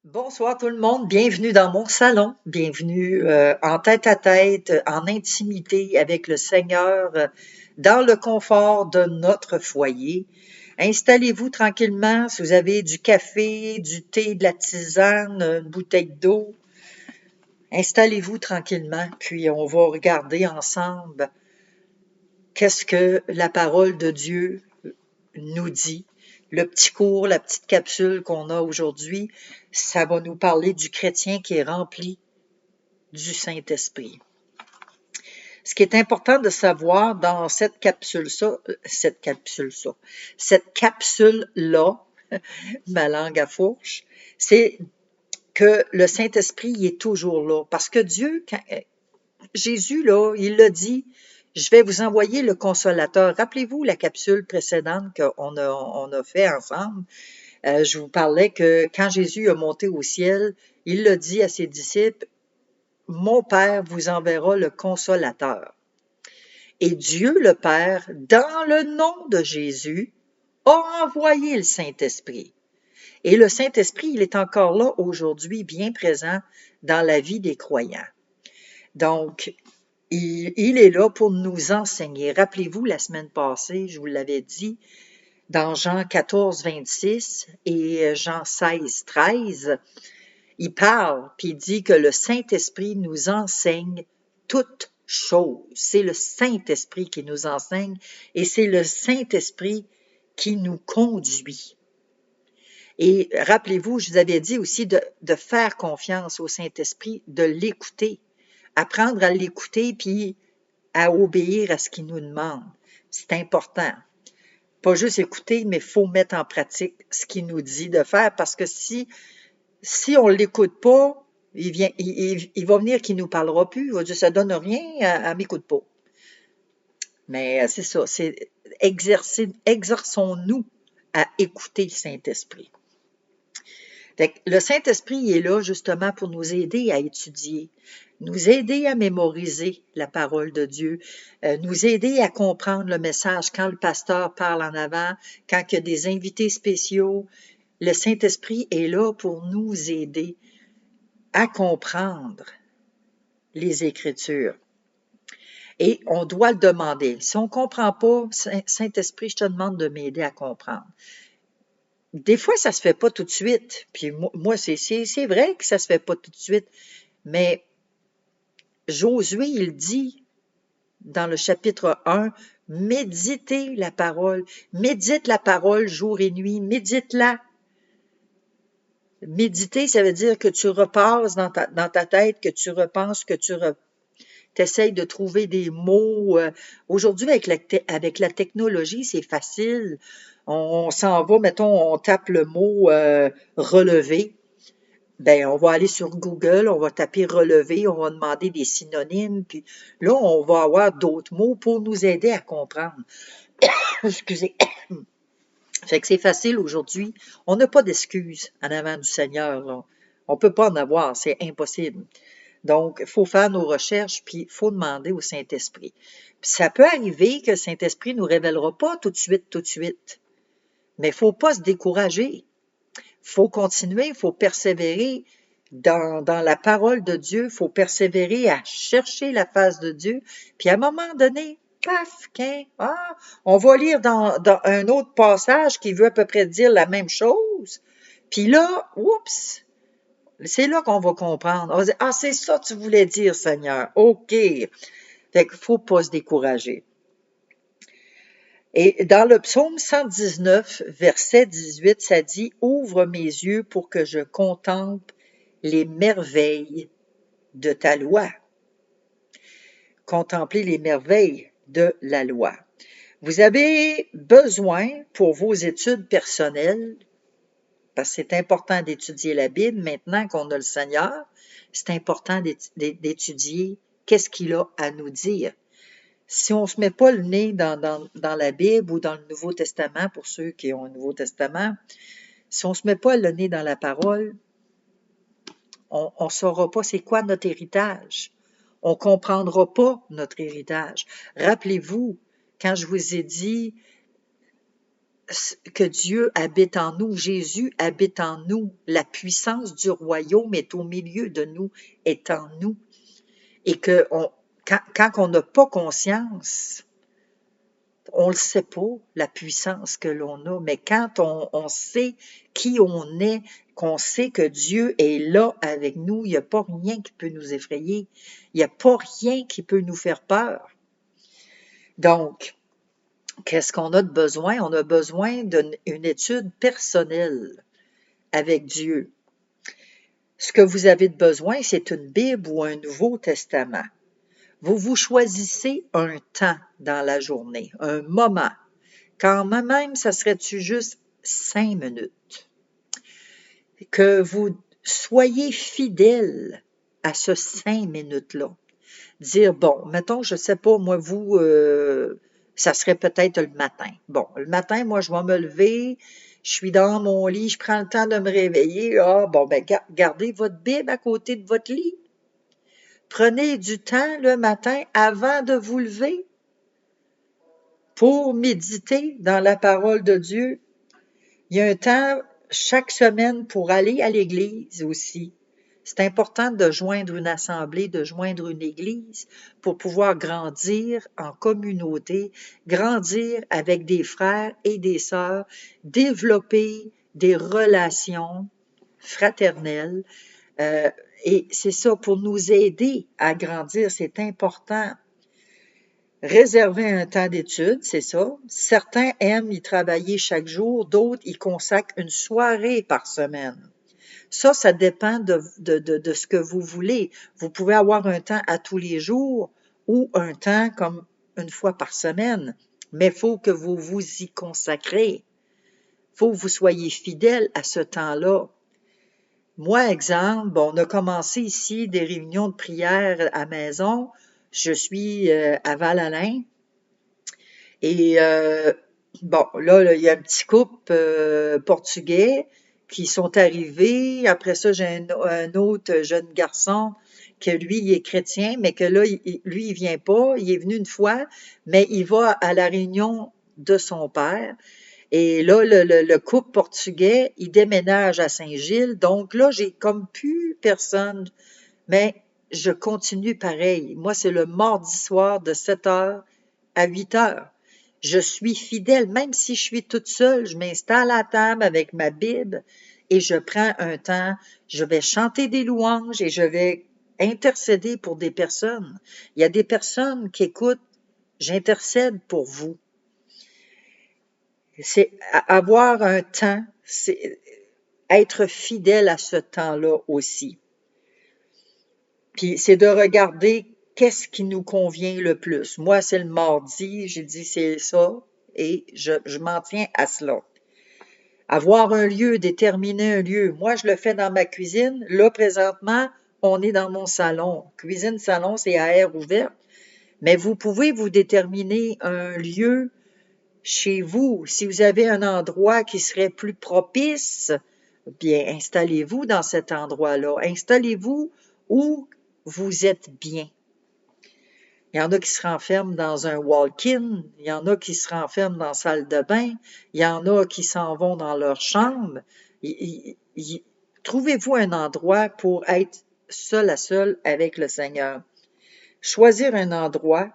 Bonsoir tout le monde, bienvenue dans mon salon, bienvenue en tête-à-tête, en intimité avec le Seigneur, dans le confort de notre foyer. Installez-vous tranquillement, si vous avez du café, du thé, de la tisane, une bouteille d'eau, installez-vous tranquillement, puis on va regarder ensemble qu'est-ce que la parole de Dieu nous dit. Le petit cours, la petite capsule qu'on a aujourd'hui, ça va nous parler du chrétien qui est rempli du Saint-Esprit. Ce qui est important de savoir dans cette capsule-là, ma langue à fourche, c'est que le Saint-Esprit il est toujours là. Parce que Dieu, Jésus, là, il l'a dit, je vais vous envoyer le consolateur. Rappelez-vous la capsule précédente qu'on a fait ensemble. Je vous parlais que quand Jésus est monté au ciel, il l'a dit à ses disciples, mon Père vous enverra le consolateur. Et Dieu le Père, dans le nom de Jésus, a envoyé le Saint-Esprit. Et le Saint-Esprit, il est encore là aujourd'hui, bien présent dans la vie des croyants. Donc, il est là pour nous enseigner. Rappelez-vous, la semaine passée, je vous l'avais dit, dans Jean 14, 26 et Jean 16, 13, il parle, puis il dit que le Saint-Esprit nous enseigne toutes choses. C'est le Saint-Esprit qui nous enseigne et c'est le Saint-Esprit qui nous conduit. Et rappelez-vous, je vous avais dit aussi de faire confiance au Saint-Esprit, de l'écouter, apprendre à l'écouter puis à obéir à ce qu'il nous demande. C'est important. Pas juste écouter, mais il faut mettre en pratique ce qu'il nous dit de faire parce que si on ne l'écoute pas, il va venir qu'il ne nous parlera plus. Il va dire, ça ne donne rien, elle m'écoute pas. Mais c'est ça, c'est exerçons-nous à écouter le Saint-Esprit. Le Saint-Esprit est là justement pour nous aider à étudier, nous aider à mémoriser la parole de Dieu, nous aider à comprendre le message quand le pasteur parle en avant, quand il y a des invités spéciaux. Le Saint-Esprit est là pour nous aider à comprendre les Écritures. Et on doit le demander. Si on ne comprend pas, Saint-Esprit, je te demande de m'aider à comprendre. Des fois, ça ne se fait pas tout de suite. Puis moi c'est vrai que ça ne se fait pas tout de suite. Mais Josué, il dit dans le chapitre 1, méditez la parole. Médite la parole jour et nuit. Médite-la. Méditer, ça veut dire que tu repasses dans ta tête, que tu repenses, que tu essayes de trouver des mots. Aujourd'hui, avec la technologie, c'est facile. On s'en va, mettons, on tape le mot relevé. Ben, on va aller sur Google, on va taper relevé, on va demander des synonymes, puis là, on va avoir d'autres mots pour nous aider à comprendre. Excusez. Fait que c'est facile aujourd'hui. On n'a pas d'excuses en avant du Seigneur, là. On peut pas en avoir, c'est impossible. Donc, il faut faire nos recherches, puis il faut demander au Saint-Esprit. Puis ça peut arriver que le Saint-Esprit ne nous révélera pas tout de suite. Mais il ne faut pas se décourager. Il faut continuer, il faut persévérer dans la parole de Dieu. Il faut persévérer à chercher la face de Dieu. Puis à un moment donné, paf, on va lire dans un autre passage qui veut à peu près dire la même chose. Puis là, oups, c'est là qu'on va comprendre. On va dire, ah, c'est ça que tu voulais dire, Seigneur. OK. Fait qu'il ne faut pas se décourager. Et dans le psaume 119, verset 18, ça dit, ouvre mes yeux pour que je contemple les merveilles de ta loi. Contempler les merveilles de la loi. Vous avez besoin pour vos études personnelles, parce que c'est important d'étudier la Bible maintenant qu'on a le Seigneur, c'est important d'étudier qu'est-ce qu'il a à nous dire. Si on ne se met pas le nez dans la Bible ou dans le Nouveau Testament, pour ceux qui ont un Nouveau Testament, si on ne se met pas le nez dans la parole, on ne saura pas c'est quoi notre héritage. On ne comprendra pas notre héritage. Rappelez-vous, quand je vous ai dit que Dieu habite en nous, Jésus habite en nous, la puissance du royaume est au milieu de nous, est en nous. Et que quand on n'a pas conscience, on le sait pas, la puissance que l'on a, mais quand on sait qui on est, qu'on sait que Dieu est là avec nous, il n'y a pas rien qui peut nous effrayer, il n'y a pas rien qui peut nous faire peur. Donc, qu'est-ce qu'on a de besoin? On a besoin d'une étude personnelle avec Dieu. Ce que vous avez de besoin, c'est une Bible ou un Nouveau Testament. Vous choisissez un temps dans la journée, un moment. Quand même, ça serait-tu juste 5 minutes? Que vous soyez fidèle à ce 5 minutes-là. Dire, bon, mettons, je sais pas, moi, vous, ça serait peut-être le matin. Bon, le matin, moi, je vais me lever, je suis dans mon lit, je prends le temps de me réveiller. Ah, bon, ben, gardez votre Bible à côté de votre lit. Prenez du temps le matin avant de vous lever pour méditer dans la parole de Dieu. Il y a un temps chaque semaine pour aller à l'église aussi. C'est important de joindre une assemblée, de joindre une église pour pouvoir grandir en communauté, grandir avec des frères et des sœurs, développer des relations fraternelles. Et c'est ça, pour nous aider à grandir, c'est important. Réserver un temps d'étude, c'est ça. Certains aiment y travailler chaque jour, d'autres y consacrent une soirée par semaine. Ça dépend de ce que vous voulez. Vous pouvez avoir un temps à tous les jours ou un temps comme une fois par semaine, mais il faut que vous vous y consacrez. Il faut que vous soyez fidèle à ce temps-là. Moi, exemple, bon, on a commencé ici des réunions de prière à maison. Je suis à Val-Alain. Et bon, là, il y a un petit couple portugais qui sont arrivés. Après ça, j'ai un autre jeune garçon que lui, il est chrétien, mais que là, lui, il vient pas. Il est venu une fois, mais il va à la réunion de son père. Et là, le couple portugais, il déménage à Saint-Gilles. Donc là, j'ai comme plus personne, mais je continue pareil. Moi, c'est le mardi soir de 7 heures à 8 heures. Je suis fidèle, même si je suis toute seule, je m'installe à table avec ma Bible et je prends un temps, je vais chanter des louanges et je vais intercéder pour des personnes. Il y a des personnes qui écoutent, j'intercède pour vous. C'est avoir un temps, c'est être fidèle à ce temps-là aussi. Puis c'est de regarder qu'est-ce qui nous convient le plus. Moi, c'est le mardi, j'ai dit c'est ça et je m'en tiens à cela. Avoir un lieu, déterminer un lieu. Moi, je le fais dans ma cuisine. Là, présentement, on est dans mon salon. Cuisine, salon, c'est à air ouvert. Mais vous pouvez vous déterminer un lieu chez vous. Si vous avez un endroit qui serait plus propice, bien, installez-vous dans cet endroit-là. Installez-vous où vous êtes bien. Il y en a qui se renferment dans un walk-in, il y en a qui se renferment dans la salle de bain, il y en a qui s'en vont dans leur chambre. Trouvez-vous un endroit pour être seul à seul avec le Seigneur. Choisir un endroit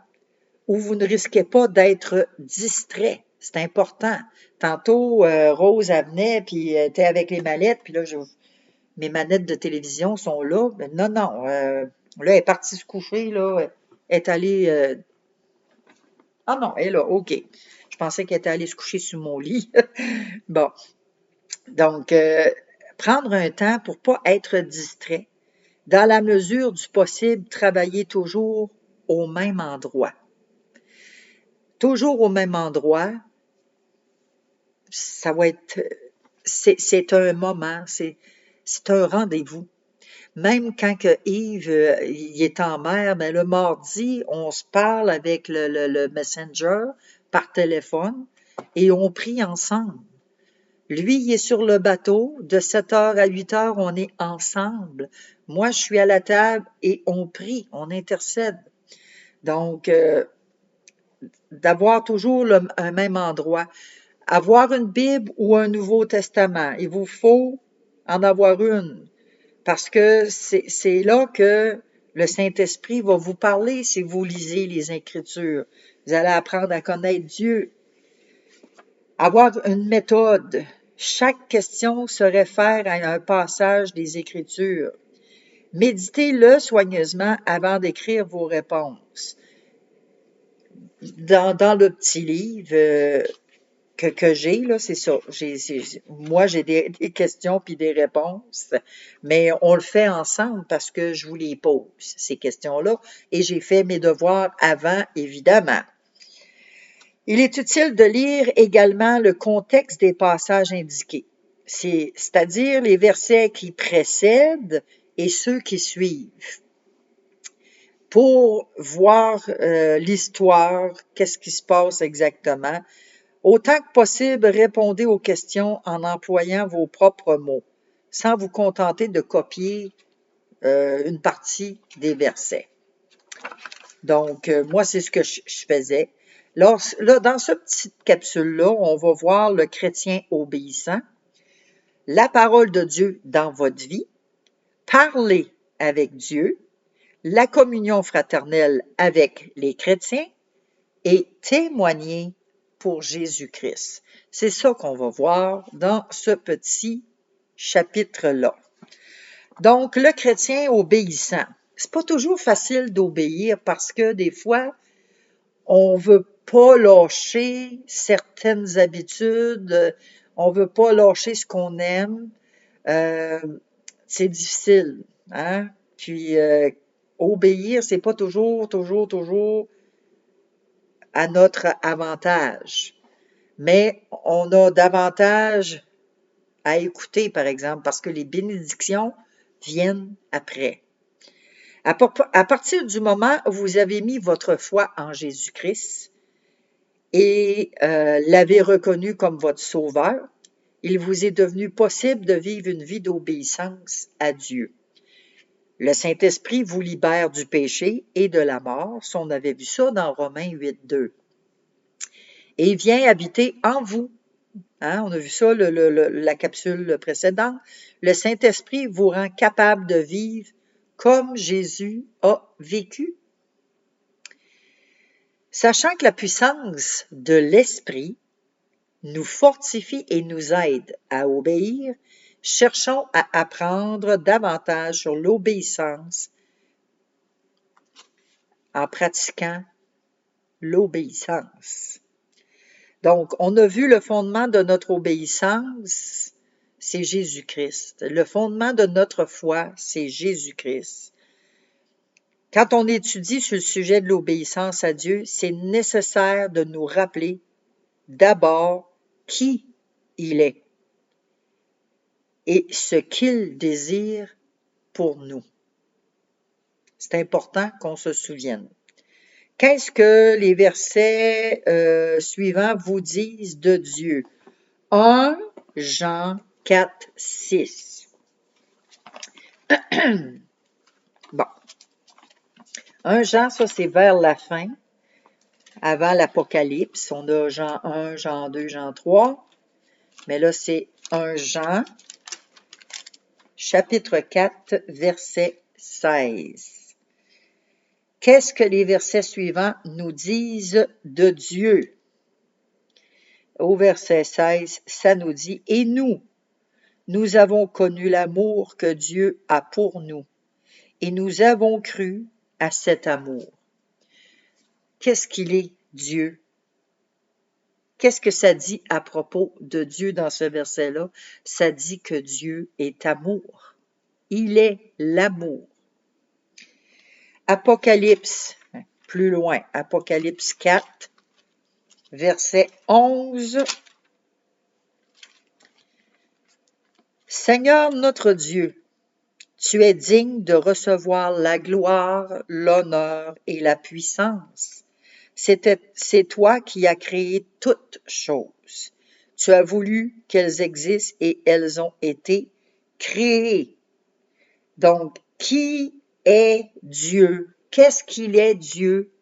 où vous ne risquez pas d'être distrait. C'est important. Tantôt, Rose, elle venait, puis elle était avec les mallettes, puis là, mes manettes de télévision sont là. Mais non, non. Là, elle est partie se coucher, là. Elle est allée. Ah non, elle est là, OK. Je pensais qu'elle était allée se coucher sur mon lit. Bon. Donc, prendre un temps pour pas être distrait. Dans la mesure du possible, travailler toujours au même endroit. Toujours au même endroit, ça va être. C'est un moment, c'est un rendez-vous. Même quand que Yves il est en mer, mais le mardi, on se parle avec le Messenger par téléphone et on prie ensemble. Lui, il est sur le bateau, de 7 heures à 8 heures, on est ensemble. Moi, je suis à la table et on prie, on intercède. Donc, d'avoir toujours un même endroit. avoir une Bible ou un Nouveau Testament. Il vous faut en avoir une parce que c'est là que le Saint-Esprit va vous parler si vous lisez les Écritures. Vous allez apprendre à connaître Dieu. Avoir une méthode. Chaque question se réfère à un passage des Écritures. Méditez-le soigneusement avant d'écrire vos réponses. Dans le petit livre que j'ai, là, c'est ça. Moi, j'ai des questions puis des réponses, mais on le fait ensemble parce que je vous les pose, ces questions-là, et j'ai fait mes devoirs avant, évidemment. Il est utile de lire également le contexte des passages indiqués, c'est-à-dire les versets qui précèdent et ceux qui suivent, pour voir l'histoire, qu'est-ce qui se passe exactement. Autant que possible, répondez aux questions en employant vos propres mots, sans vous contenter de copier une partie des versets. Donc, moi, c'est ce que je faisais. Là, dans cette petite capsule-là, on va voir le chrétien obéissant, la parole de Dieu dans votre vie, parler avec Dieu, la communion fraternelle avec les chrétiens et témoigner pour Jésus-Christ. C'est ça qu'on va voir dans ce petit chapitre-là. Donc, le chrétien obéissant. C'est pas toujours facile d'obéir parce que des fois, on veut pas lâcher certaines habitudes, on veut pas lâcher ce qu'on aime. C'est difficile, hein? Puis, obéir, c'est pas toujours à notre avantage. Mais on a davantage à écouter, par exemple, parce que les bénédictions viennent après. À partir du moment où vous avez mis votre foi en Jésus-Christ et l'avez reconnu comme votre sauveur, il vous est devenu possible de vivre une vie d'obéissance à Dieu. Le Saint-Esprit vous libère du péché et de la mort, si on avait vu ça dans Romains 8:2. Et il vient habiter en vous. Hein, on a vu ça, la capsule précédente. Le Saint-Esprit vous rend capable de vivre comme Jésus a vécu. Sachant que la puissance de l'Esprit nous fortifie et nous aide à obéir, cherchons à apprendre davantage sur l'obéissance en pratiquant l'obéissance. Donc, on a vu le fondement de notre obéissance, c'est Jésus-Christ. Le fondement de notre foi, c'est Jésus-Christ. Quand on étudie sur le sujet de l'obéissance à Dieu, c'est nécessaire de nous rappeler d'abord qui il est et ce qu'il désire pour nous. C'est important qu'on se souvienne. Qu'est-ce que les versets suivants vous disent de Dieu? 1 Jean 4, 6. Bon. 1 Jean, ça c'est vers la fin, avant l'Apocalypse. On a Jean 1, Jean 2, Jean 3. Mais là, c'est 1 Jean, chapitre 4, verset 16. Qu'est-ce que les versets suivants nous disent de Dieu? Au verset 16, ça nous dit « Et nous avons connu l'amour que Dieu a pour nous, et nous avons cru à cet amour. » Qu'est-ce qu'il est, Dieu? Qu'est-ce que ça dit à propos de Dieu dans ce verset-là? Ça dit que Dieu est amour. Il est l'amour. Apocalypse, plus loin, Apocalypse 4, verset 11. Seigneur notre Dieu, tu es digne de recevoir la gloire, l'honneur et la puissance. C'est toi qui as créé toutes choses. Tu as voulu qu'elles existent et elles ont été créées. Donc, qui est Dieu? Qu'est-ce qu'il est Dieu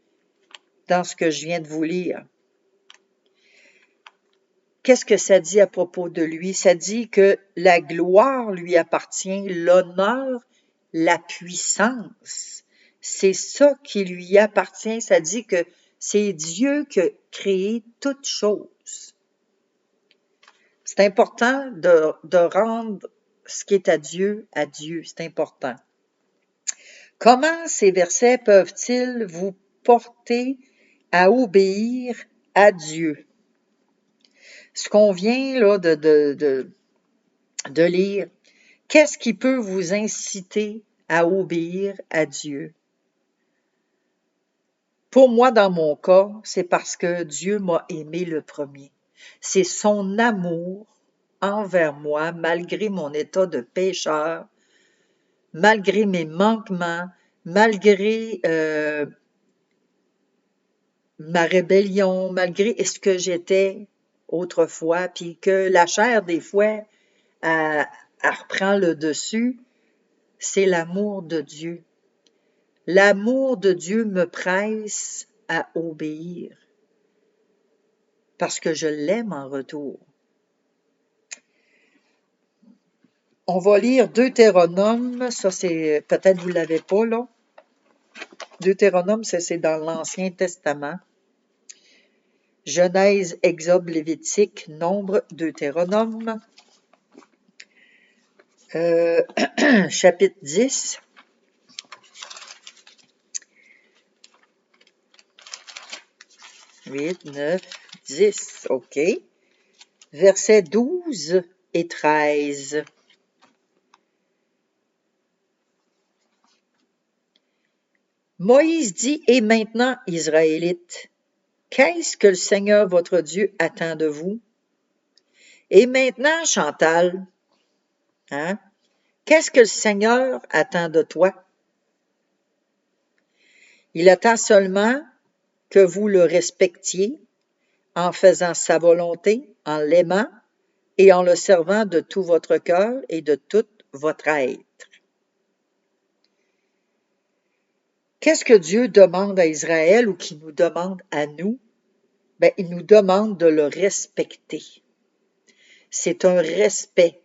dans ce que je viens de vous lire? qu'est-ce que ça dit à propos de lui? Ça dit que la gloire lui appartient, l'honneur, la puissance. C'est ça qui lui appartient. Ça dit que c'est Dieu qui a créé toutes choses. C'est important de rendre ce qui est à Dieu. C'est important. Comment ces versets peuvent-ils vous porter à obéir à Dieu? Ce qu'on vient là, de lire, qu'est-ce qui peut vous inciter à obéir à Dieu? Pour moi, dans mon cas, c'est parce que Dieu m'a aimé le premier. C'est son amour envers moi, malgré mon état de pécheur, malgré mes manquements, malgré ma rébellion, malgré ce que j'étais autrefois, puis que la chair, des fois, elle reprend le dessus, c'est l'amour de Dieu. L'amour de Dieu me presse à obéir parce que je l'aime en retour. On va lire Deutéronome, ça c'est, peut-être vous ne l'avez pas là. Deutéronome, c'est dans l'Ancien Testament. Genèse, Exode, Lévitique, Nombre, Deutéronome. Chapitre 10. « 8, 9, 10, OK. Versets 12 et 13. Moïse dit, « Et maintenant, Israélites, qu'est-ce que le Seigneur votre Dieu attend de vous? » Et maintenant, Chantal, hein, qu'est-ce que le Seigneur attend de toi? Il attend seulement que vous le respectiez en faisant sa volonté, en l'aimant et en le servant de tout votre cœur et de tout votre être. Qu'est-ce que Dieu demande à Israël ou qu'il nous demande à nous? Bien, il nous demande de le respecter. C'est un respect.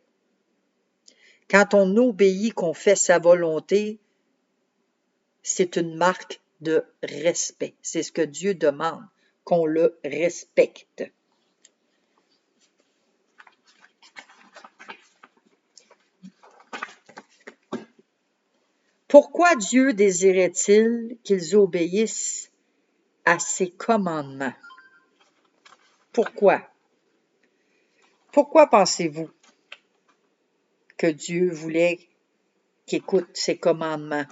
Quand on obéit, qu'on fait sa volonté, c'est une marque de respect. C'est ce que Dieu demande, qu'on le respecte. Pourquoi Dieu désirait-il qu'ils obéissent à ses commandements? Pourquoi? Pourquoi pensez-vous que Dieu voulait qu'ils écoutent ses commandements?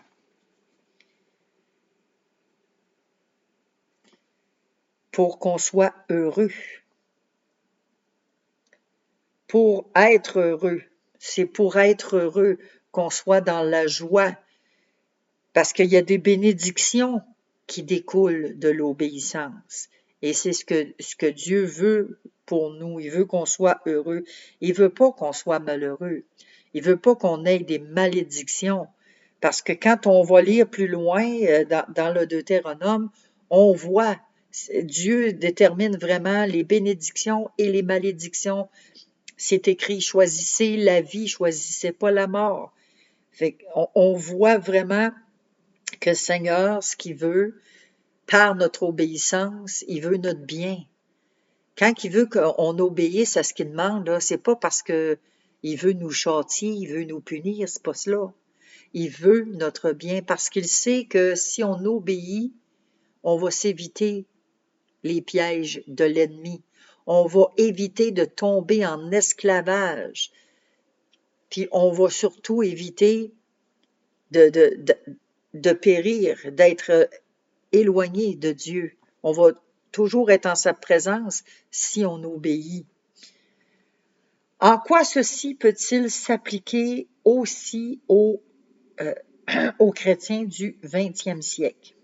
Pour qu'on soit heureux. Pour être heureux. C'est pour être heureux qu'on soit dans la joie. Parce qu'il y a des bénédictions qui découlent de l'obéissance. Et c'est ce que Dieu veut pour nous. Il veut qu'on soit heureux. Il veut pas qu'on soit malheureux. Il veut pas qu'on ait des malédictions. Parce que quand on va lire plus loin dans le Deutéronome, on voit Dieu détermine vraiment les bénédictions et les malédictions. C'est écrit, choisissez la vie, choisissez pas la mort. Fait on voit vraiment que le Seigneur, ce qu'il veut, par notre obéissance, il veut notre bien. Quand il veut qu'on obéisse à ce qu'il demande, là, c'est pas parce que il veut nous châtier, il veut nous punir, c'est pas cela. Il veut notre bien parce qu'il sait que si on obéit, on va s'éviter les pièges de l'ennemi. On va éviter de tomber en esclavage. Puis on va surtout éviter de périr, d'être éloigné de Dieu. On va toujours être en sa présence si on obéit. En quoi ceci peut-il s'appliquer aussi aux chrétiens du 20e siècle?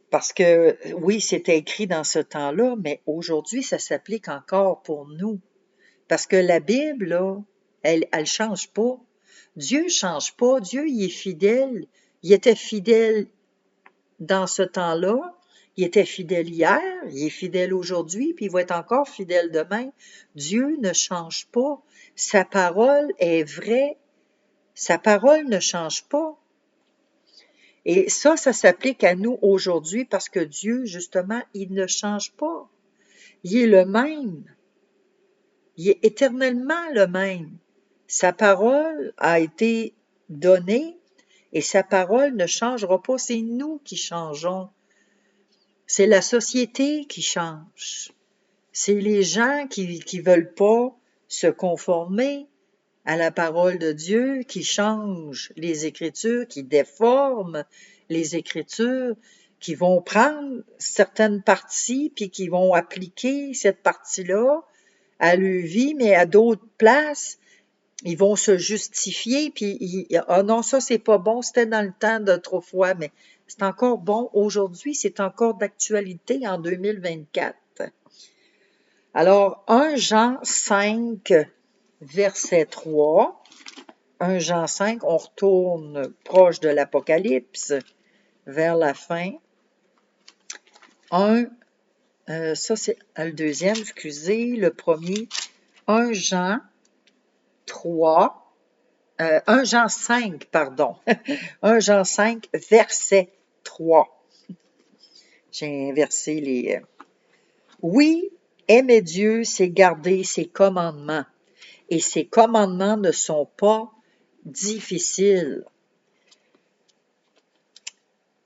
Parce que oui, c'était écrit dans ce temps-là, mais aujourd'hui, ça s'applique encore pour nous. Parce que la Bible, là, elle change pas. Dieu change pas. Dieu, il est fidèle. Il était fidèle dans ce temps-là. Il était fidèle hier, il est fidèle aujourd'hui, puis il va être encore fidèle demain. Dieu ne change pas. Sa parole est vraie. Sa parole ne change pas. Et ça s'applique à nous aujourd'hui parce que Dieu, justement, il ne change pas. Il est le même. Il est éternellement le même. Sa parole a été donnée et sa parole ne changera pas. C'est nous qui changeons. C'est la société qui change. C'est les gens qui veulent pas se conformer à la parole de Dieu, qui changent les Écritures, qui déforment les Écritures, qui vont prendre certaines parties puis qui vont appliquer cette partie-là à leur vie, mais à d'autres places, ils vont se justifier, puis ah non, ça c'est pas bon, c'était dans le temps d'autrefois, mais c'est encore bon aujourd'hui, c'est encore d'actualité en 2024. Alors, 1 Jean 5, verset 3, 1 Jean 5, on retourne proche de l'Apocalypse, vers la fin. Ça c'est le deuxième, excusez, le premier, 1 Jean 3, 1 Jean 5, pardon, 1 Jean 5, verset 3. J'ai inversé les... Oui, aimer Dieu, c'est garder ses commandements. Et ses commandements ne sont pas difficiles.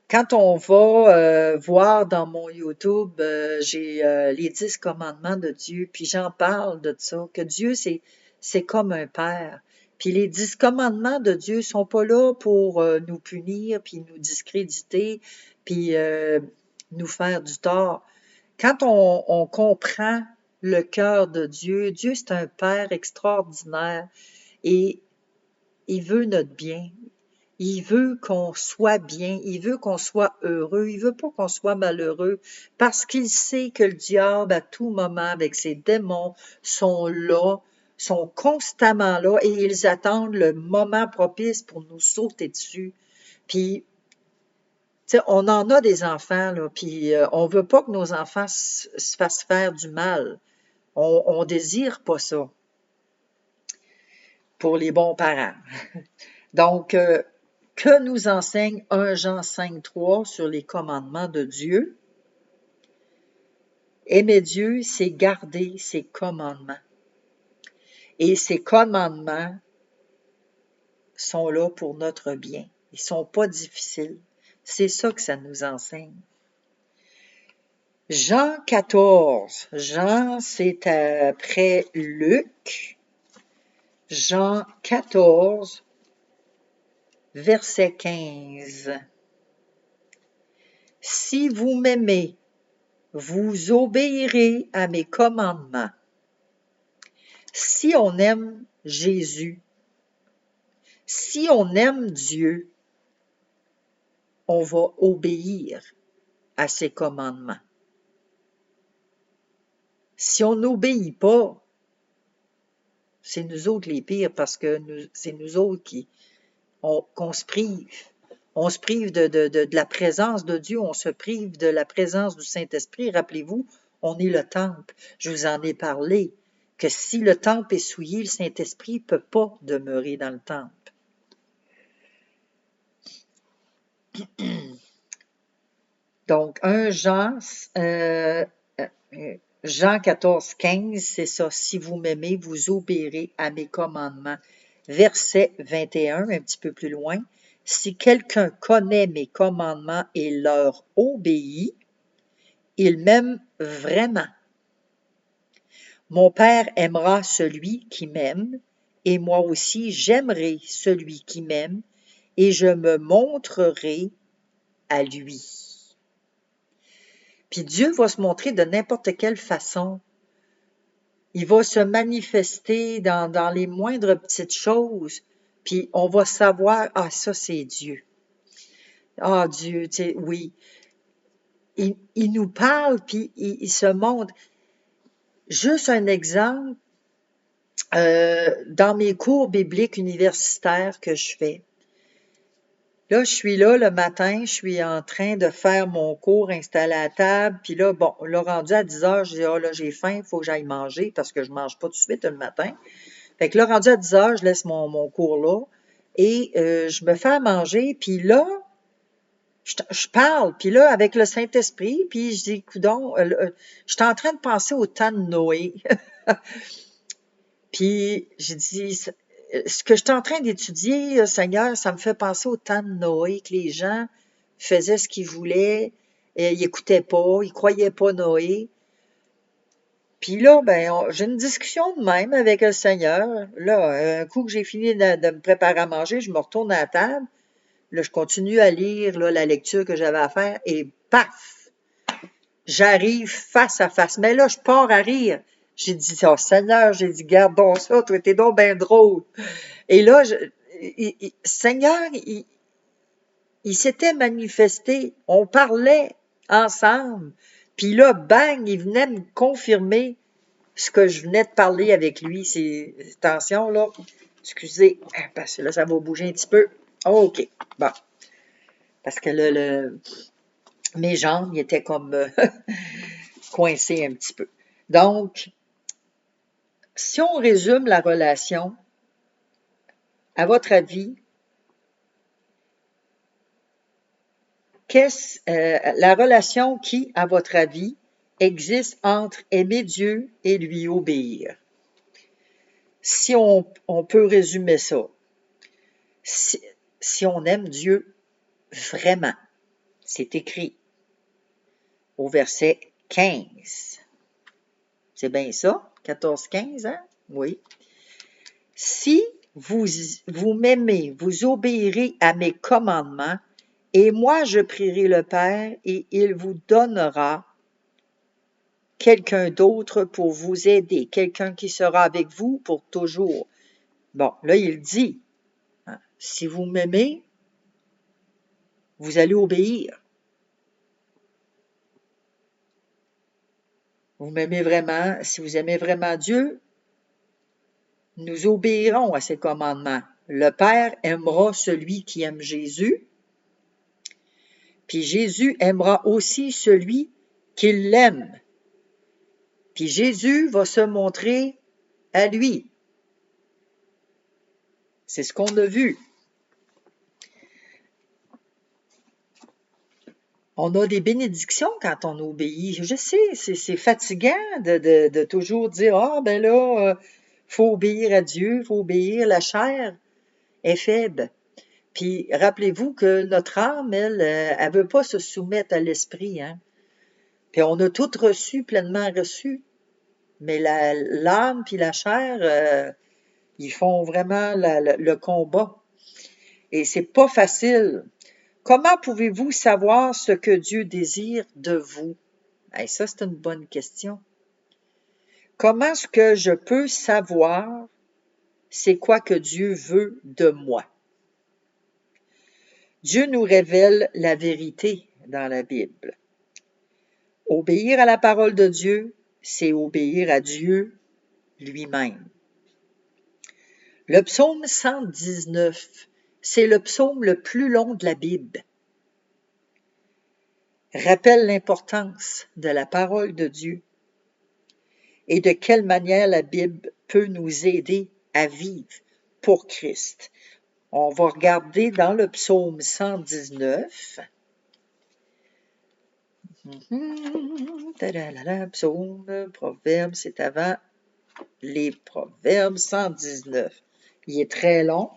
Quand on va voir dans mon YouTube, j'ai les 10 commandements de Dieu, puis j'en parle de ça, que Dieu, c'est comme un père. Puis les 10 commandements de Dieu sont pas là pour nous punir, puis nous discréditer, puis nous faire du tort. Quand on comprend le cœur de Dieu, Dieu c'est un père extraordinaire et il veut notre bien. Il veut qu'on soit bien, il veut qu'on soit heureux, il veut pas qu'on soit malheureux, parce qu'il sait que le diable, à tout moment, avec ses démons, sont là, sont constamment là, et ils attendent le moment propice pour nous sauter dessus. Puis, tu sais, on en a des enfants, là, puis on veut pas que nos enfants se fassent faire du mal. On désire pas ça pour les bons parents. Donc, que nous enseigne 1 Jean 5, 3 sur les commandements de Dieu? Aimer Dieu, c'est garder ses commandements. Et ces commandements sont là pour notre bien. Ils sont pas difficiles. C'est ça que ça nous enseigne. Jean 14. Jean, c'est après Luc. Jean 14, verset 15. Si vous m'aimez, vous obéirez à mes commandements. Si on aime Jésus, si on aime Dieu, on va obéir à ses commandements. Si on n'obéit pas, c'est nous autres les pires parce que c'est nous autres qu'on se prive. On se prive de la présence de Dieu, on se prive de la présence du Saint-Esprit. Rappelez-vous, on est le temple. Je vous en ai parlé, que si le temple est souillé, le Saint-Esprit ne peut pas demeurer dans le temple. Donc, 1 Jean, Jean 14, 15, c'est ça. Si vous m'aimez, vous obéirez à mes commandements. Verset 21, un petit peu plus loin. Si quelqu'un connaît mes commandements et leur obéit, il m'aime vraiment. Mon Père aimera celui qui m'aime, et moi aussi j'aimerai celui qui m'aime, et je me montrerai à lui. Puis Dieu va se montrer de n'importe quelle façon. Il va se manifester dans les moindres petites choses, puis on va savoir, ah, ça c'est Dieu. Ah, Dieu, tu sais, oui. Il nous parle, puis il se montre. Juste un exemple, dans mes cours bibliques universitaires que je fais, Là, je suis là le matin, je suis en train de faire mon cours, installer la table, puis là, bon, là, rendu à 10 heures, je dis, ah là, j'ai faim, il faut que j'aille manger parce que je mange pas tout de suite le matin. Fait que là, rendu à 10 heures, je laisse mon cours là et je me fais à manger, puis là, je parle, puis là, avec le Saint-Esprit, puis je dis, coudonc, je suis en train de penser au temps de Noé. Puis j'ai dit, ce que je suis en train d'étudier, Seigneur, ça me fait penser au temps de Noé, que les gens faisaient ce qu'ils voulaient, et ils n'écoutaient pas, ils croyaient pas Noé. Puis là, ben, j'ai une discussion de même avec le Seigneur. Là, un coup que j'ai fini de me préparer à manger, je me retourne à la table. Là, je continue à lire là, la lecture que j'avais à faire et paf! J'arrive face à face. Mais là, je pars à rire. J'ai dit, oh Seigneur, j'ai dit, garde donc ça, toi, t'es donc bien drôle. Et là, Seigneur, il s'était manifesté. On parlait ensemble. Puis là, bang, il venait me confirmer ce que je venais de parler avec lui. Attention, là. Excusez, parce que là, ça va bouger un petit peu. OK. Bon. Parce que là, mes jambes, ils étaient comme coincées un petit peu. Donc, si on résume la relation, à votre avis, la relation qui, à votre avis, existe entre aimer Dieu et lui obéir? Si on peut résumer ça, si on aime Dieu vraiment, c'est écrit au verset 15. C'est bien ça? 14-15, hein? Oui. Si vous m'aimez, vous obéirez à mes commandements, et moi je prierai le Père, et il vous donnera quelqu'un d'autre pour vous aider, quelqu'un qui sera avec vous pour toujours. Bon, là, il dit, hein, si vous m'aimez, vous allez obéir. Vous m'aimez vraiment, si vous aimez vraiment Dieu, nous obéirons à ses commandements. Le Père aimera celui qui aime Jésus, puis Jésus aimera aussi celui qui l'aime. Puis Jésus va se montrer à lui. C'est ce qu'on a vu. On a des bénédictions quand on obéit. Je sais, c'est fatigant de toujours dire, ah ben là, faut obéir à Dieu, faut obéir, la chair est faible. Puis rappelez-vous que notre âme, elle veut pas se soumettre à l'esprit, hein. Puis on a tout reçu, pleinement reçu. Mais l'âme puis la chair, ils font vraiment le combat. Et c'est pas facile. Comment pouvez-vous savoir ce que Dieu désire de vous? Ça, c'est une bonne question. Comment est-ce que je peux savoir c'est quoi que Dieu veut de moi? Dieu nous révèle la vérité dans la Bible. Obéir à la parole de Dieu, c'est obéir à Dieu lui-même. Le psaume 119, c'est le psaume le plus long de la Bible. Rappelle l'importance de la parole de Dieu et de quelle manière la Bible peut nous aider à vivre pour Christ. On va regarder dans le psaume 119. Psaume, proverbe, c'est avant les proverbes 119. Il est très long.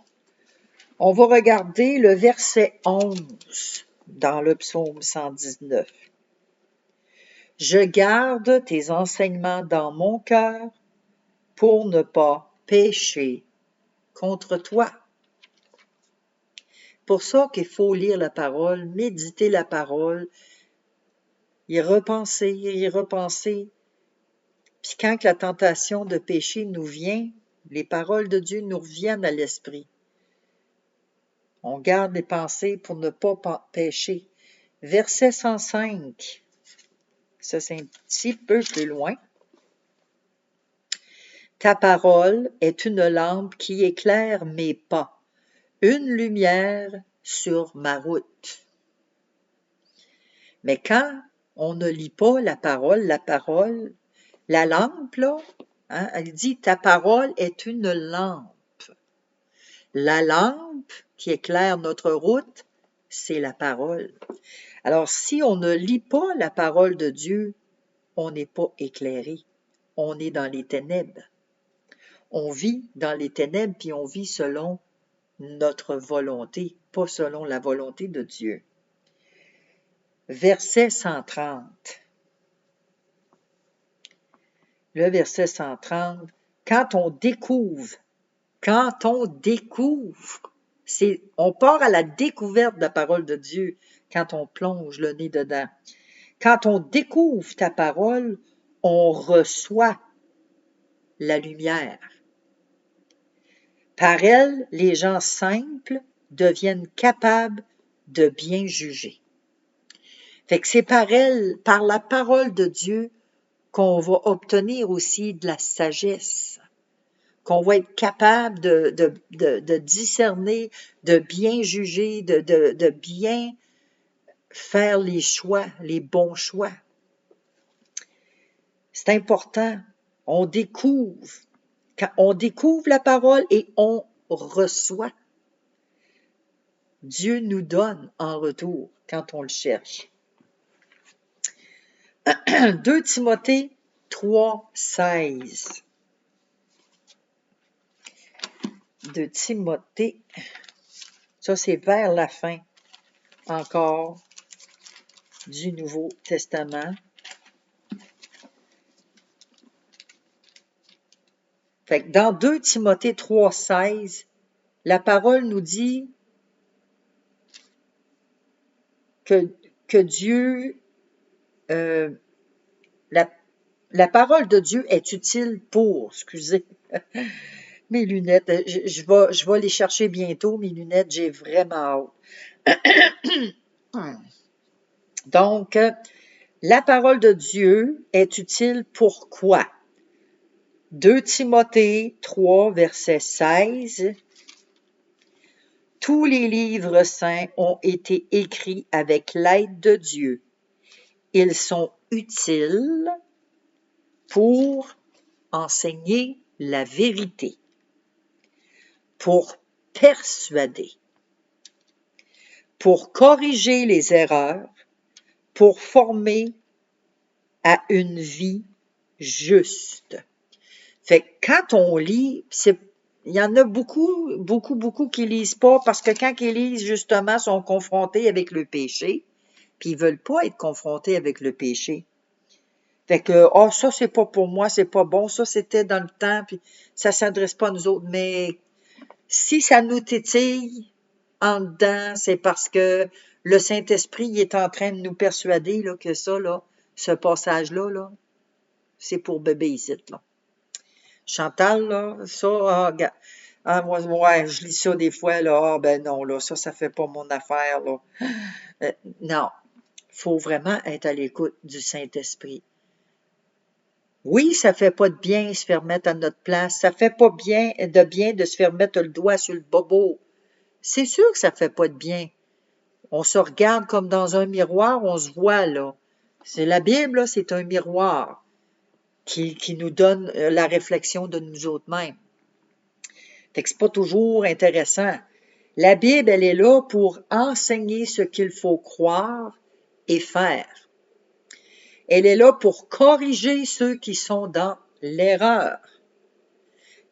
On va regarder le verset 11 dans le psaume 119. Je garde tes enseignements dans mon cœur pour ne pas pécher contre toi. Pour ça qu'il faut lire la parole, méditer la parole, y repenser. Puis quand la tentation de pécher nous vient, les paroles de Dieu nous reviennent à l'esprit. On garde les pensées pour ne pas pécher. Verset 105. Ça, c'est un petit peu plus loin. Ta parole est une lampe qui éclaire mes pas, une lumière sur ma route. Mais quand on ne lit pas la parole, la lampe, là, hein, elle dit, ta parole est une lampe. La lampe qui éclaire notre route, c'est la parole. Alors, si on ne lit pas la parole de Dieu, on n'est pas éclairé. On est dans les ténèbres. On vit dans les ténèbres, puis on vit selon notre volonté, pas selon la volonté de Dieu. Verset 130. Le verset 130, quand on découvre, on part à la découverte de la parole de Dieu quand on plonge le nez dedans. Quand on découvre ta parole, on reçoit la lumière. Par elle, les gens simples deviennent capables de bien juger. Fait que c'est par elle, par la parole de Dieu, qu'on va obtenir aussi de la sagesse, qu'on va être capable de discerner, de bien juger, de bien faire les choix, les bons choix. C'est important. On découvre la parole et on reçoit. Dieu nous donne en retour quand on le cherche. 2 Timothée 3, 16. 2 Timothée, ça c'est vers la fin encore du Nouveau Testament. Fait que dans 2 Timothée 3, 16, la parole nous dit que Dieu, la parole de Dieu est utile pour, excusez, mes lunettes, je vais les chercher bientôt, mes lunettes, j'ai vraiment hâte. Donc, la parole de Dieu est utile pour quoi? 2 Timothée 3, verset 16. Tous les livres saints ont été écrits avec l'aide de Dieu. Ils sont utiles pour enseigner la vérité, pour persuader, pour corriger les erreurs, pour former à une vie juste. Fait que quand on lit, il y en a beaucoup qui lisent pas parce que quand ils lisent, justement, sont confrontés avec le péché, puis ils veulent pas être confrontés avec le péché. Fait que, ça c'est pas pour moi, c'est pas bon, ça c'était dans le temps, puis ça s'adresse pas à nous autres. Mais si ça nous tétille en dedans, c'est parce que le Saint-Esprit est en train de nous persuader là, que ça, là, ce passage-là, là, c'est pour bébé ici, là. Chantal, là, ça, moi, ouais, je lis ça des fois, là, ben non, là, ça fait pas mon affaire, là. Non, faut vraiment être à l'écoute du Saint-Esprit. Oui, ça fait pas de bien se faire mettre à notre place, ça fait pas bien de se faire mettre le doigt sur le bobo. C'est sûr que ça fait pas de bien. On se regarde comme dans un miroir, on se voit, là. C'est la Bible, là, c'est un miroir qui nous donne la réflexion de nous autres mêmes. Fait que c'est pas toujours intéressant. La Bible, elle est là pour enseigner ce qu'il faut croire et faire. Elle est là pour corriger ceux qui sont dans l'erreur.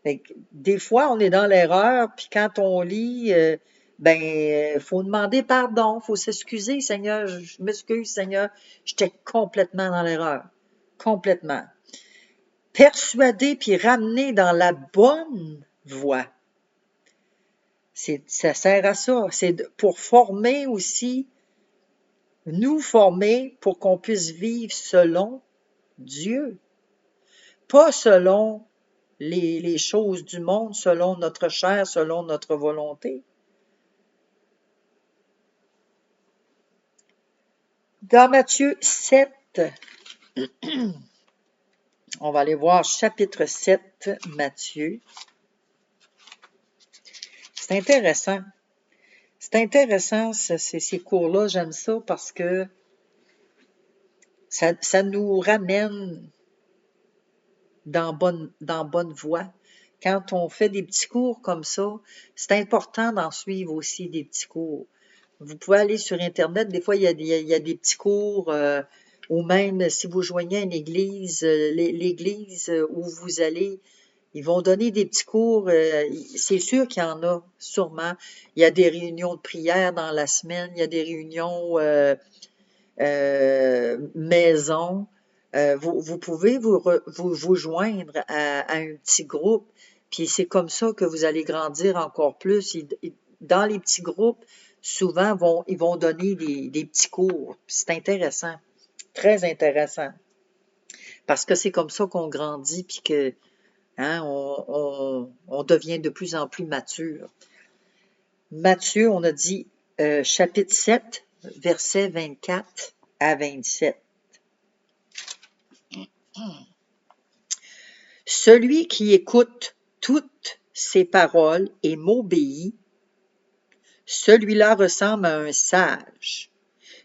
Fait que des fois, on est dans l'erreur, puis quand on lit, faut demander pardon, faut s'excuser, Seigneur, je m'excuse, Seigneur, j'étais complètement dans l'erreur. Complètement. Persuader puis ramener dans la bonne voie. Ça sert à ça. C'est pour former aussi, nous former pour qu'on puisse vivre selon Dieu. Pas selon les choses du monde, selon notre chair, selon notre volonté. Dans Matthieu 7, on va aller voir chapitre 7, Matthieu. C'est intéressant. C'est C'est intéressant, ces cours-là, j'aime ça parce que ça nous ramène dans bonne voie. Quand on fait des petits cours comme ça, c'est important d'en suivre aussi des petits cours. Vous pouvez aller sur Internet, des fois, il y a des petits cours, ou même si vous joignez à une église, l'église où vous allez, ils vont donner des petits cours. C'est sûr qu'il y en a, sûrement. Il y a des réunions de prière dans la semaine, il y a des réunions maison. Vous pouvez vous joindre à un petit groupe, puis c'est comme ça que vous allez grandir encore plus. Dans les petits groupes, souvent, ils vont donner des petits cours. C'est intéressant, très intéressant, parce que c'est comme ça qu'on grandit, puis que hein, on devient de plus en plus mature. Matthieu, on a dit chapitre 7, versets 24 à 27. Celui qui écoute toutes ces paroles et m'obéit, celui-là ressemble à un sage.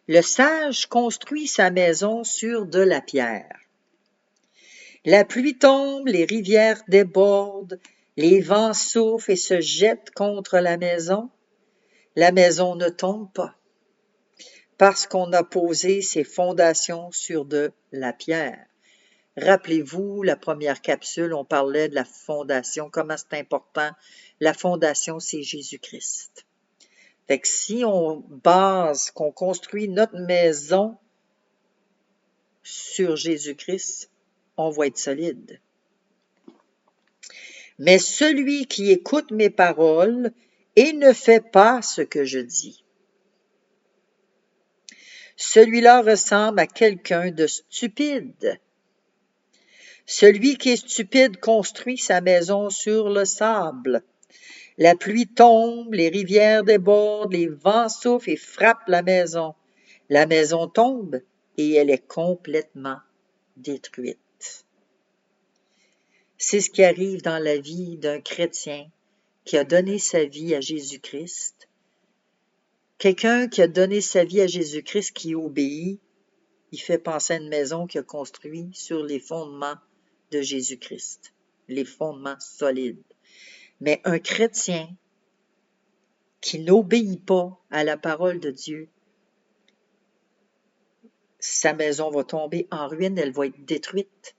Le sage construit sa maison sur de la pierre. La pluie tombe, les rivières débordent, les vents soufflent et se jettent contre la maison. La maison ne tombe pas, parce qu'on a posé ses fondations sur de la pierre. Rappelez-vous, la première capsule, on parlait de la fondation, comment c'est important. La fondation, c'est Jésus-Christ. Fait que si on base, qu'on construit notre maison sur Jésus-Christ, on va être solide. Mais celui qui écoute mes paroles et ne fait pas ce que je dis, celui-là ressemble à quelqu'un de stupide. Celui qui est stupide construit sa maison sur le sable. La pluie tombe, les rivières débordent, les vents soufflent et frappent la maison. La maison tombe et elle est complètement détruite. C'est ce qui arrive dans la vie d'un chrétien qui a donné sa vie à Jésus-Christ. Quelqu'un qui a donné sa vie à Jésus-Christ, qui obéit, il fait penser à une maison qu'il a construite sur les fondements de Jésus-Christ, les fondements solides. Mais un chrétien qui n'obéit pas à la parole de Dieu, sa maison va tomber en ruine, elle va être détruite.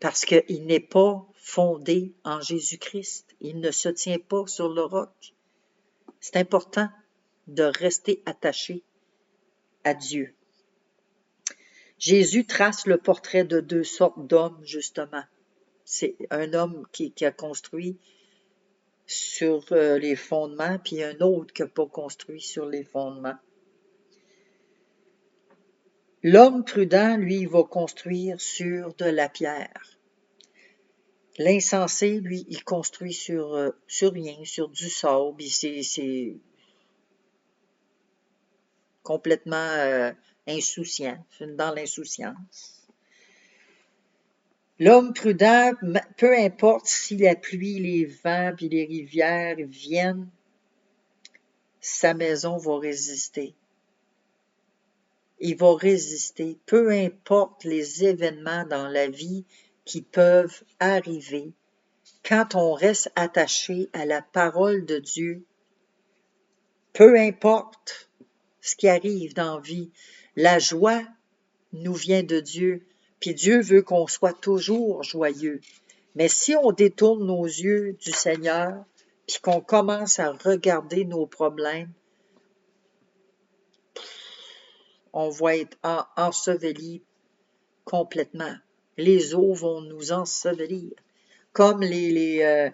Parce qu'il n'est pas fondé en Jésus-Christ. Il ne se tient pas sur le roc. C'est important de rester attaché à Dieu. Jésus trace le portrait de deux sortes d'hommes, justement. C'est un homme qui a construit sur les fondements, puis un autre qui n'a pas construit sur les fondements. L'homme prudent, lui, va construire sur de la pierre. L'insensé, lui, il construit sur rien, sur du sable, c'est complètement insouciant, dans l'insouciance. L'homme prudent, peu importe si la pluie, les vents puis les rivières viennent, sa maison va résister. Il va résister, peu importe les événements dans la vie qui peuvent arriver. Quand on reste attaché à la parole de Dieu, peu importe ce qui arrive dans la vie, la joie nous vient de Dieu, puis Dieu veut qu'on soit toujours joyeux. Mais si on détourne nos yeux du Seigneur, puis qu'on commence à regarder nos problèmes, on va être enseveli complètement. Les eaux vont nous ensevelir, comme les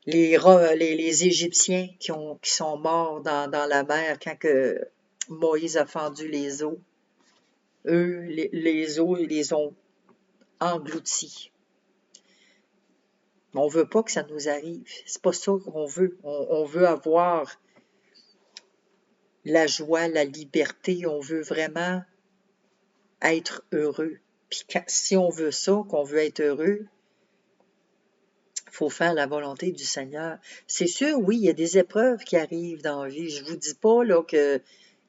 Égyptiens qui sont morts dans la mer quand que Moïse a fendu les eaux. Eux, les eaux, ils les ont engloutis. On ne veut pas que ça nous arrive. C'est pas ça qu'on veut. On veut avoir la joie, la liberté. On veut vraiment être heureux. Puis si on veut ça, qu'on veut être heureux, il faut faire la volonté du Seigneur. C'est sûr, oui, il y a des épreuves qui arrivent dans la vie. Je vous dis pas là que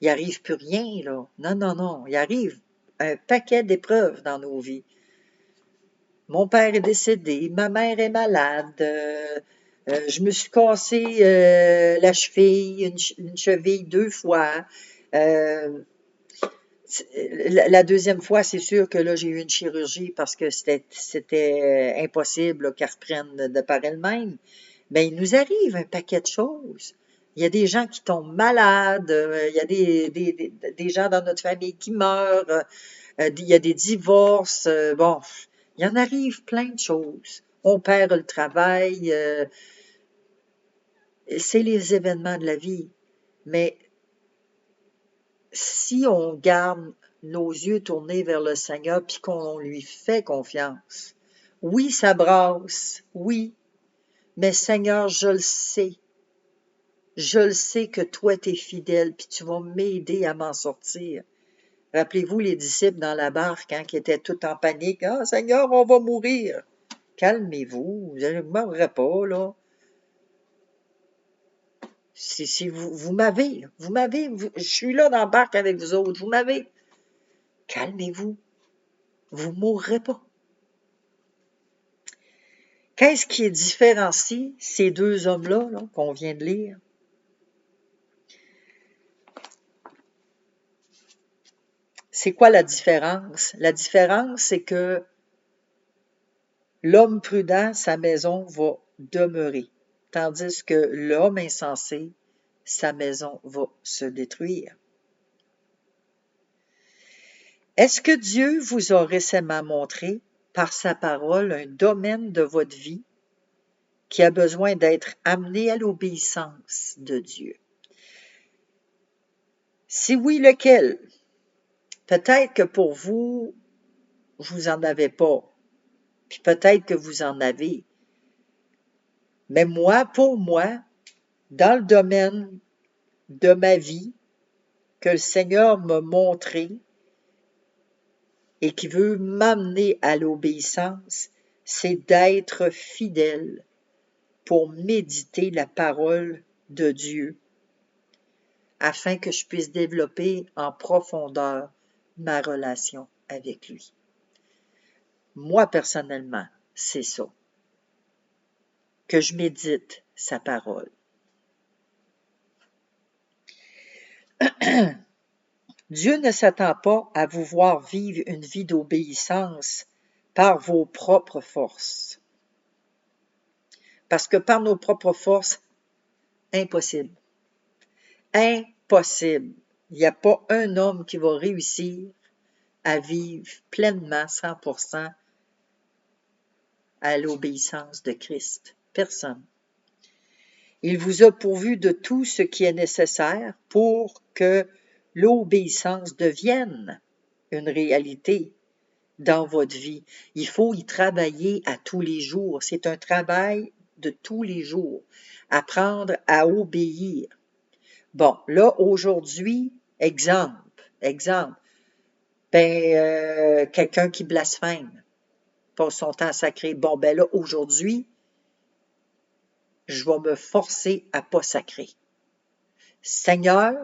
il arrive plus rien là. Non, non, non. Il arrive un paquet d'épreuves dans nos vies. Mon père est décédé, ma mère est malade, je me suis cassé la cheville, une cheville 2 fois. Euh, la deuxième fois, c'est sûr que là, j'ai eu une chirurgie parce que c'était impossible là, qu'elle reprenne de par elle-même. Mais il nous arrive un paquet de choses. Il y a des gens qui tombent malades, il y a des gens dans notre famille qui meurent, il y a des divorces, bon, il y en arrive plein de choses. On perd le travail, c'est les événements de la vie. Mais si on garde nos yeux tournés vers le Seigneur puis qu'on lui fait confiance, oui, ça brasse, oui, mais Seigneur, je le sais. Je le sais que toi, tu es fidèle puis tu vas m'aider à m'en sortir. Rappelez-vous les disciples dans la barque hein, qui étaient tout en panique. Ah, Seigneur, on va mourir. Calmez-vous, vous ne mourrez pas, là. Si vous m'avez, je suis là dans la barque avec vous autres, vous m'avez. Calmez-vous, vous ne mourrez pas. Qu'est-ce qui différencie ces deux hommes-là là, qu'on vient de lire? C'est quoi la différence? La différence, c'est que l'homme prudent, sa maison va demeurer, tandis que l'homme insensé, sa maison va se détruire. Est-ce que Dieu vous a récemment montré, par sa parole, un domaine de votre vie qui a besoin d'être amené à l'obéissance de Dieu? Si oui, lequel? Peut-être que pour vous, vous en avez pas, puis peut-être que vous en avez. Mais moi, pour moi, dans le domaine de ma vie que le Seigneur m'a montré et qui veut m'amener à l'obéissance, c'est d'être fidèle pour méditer la parole de Dieu afin que je puisse développer en profondeur ma relation avec lui. Moi, personnellement, c'est ça, que je médite sa parole. Dieu ne s'attend pas à vous voir vivre une vie d'obéissance par vos propres forces. Parce que par nos propres forces, impossible. Impossible. Il n'y a pas un homme qui va réussir à vivre pleinement, 100%, à l'obéissance de Christ. Personne. Il vous a pourvu de tout ce qui est nécessaire pour que l'obéissance devienne une réalité dans votre vie. Il faut y travailler à tous les jours. C'est un travail de tous les jours. Apprendre à obéir. Bon, là, aujourd'hui, exemple, quelqu'un qui blasphème, passe son temps sacré. Bon, ben là, aujourd'hui, je vais me forcer à pas sacrer. Seigneur,